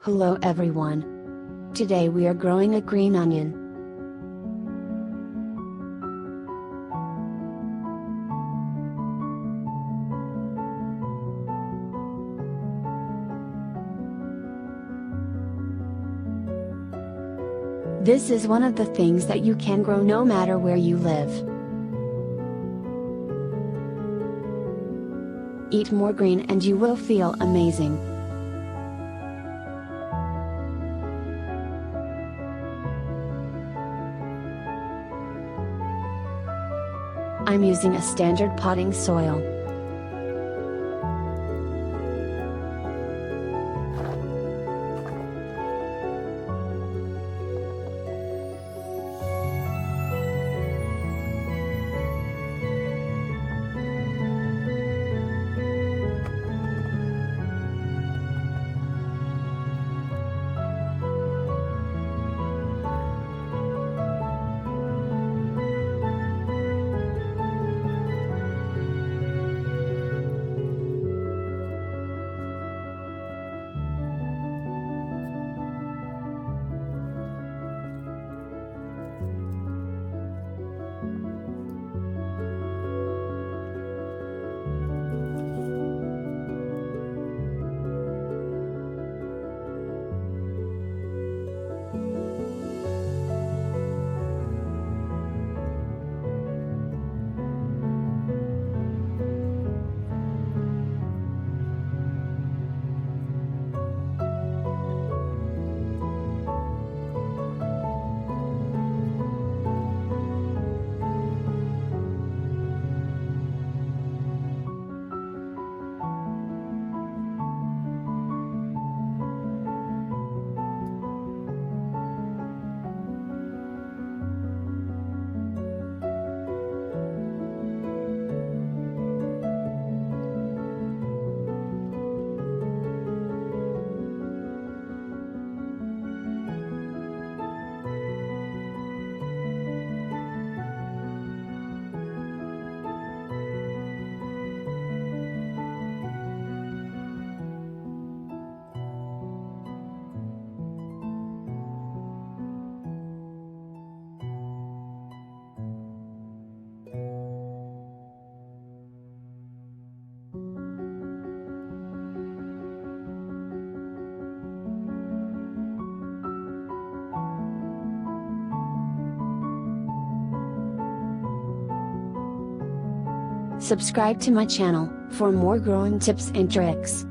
Hello everyone. Today we are growing a green onion. This is one of the things that you can grow no matter where you live. Eat more green and you will feel amazing. I'm using a standard potting soil. Subscribe to my channel for more growing tips and tricks.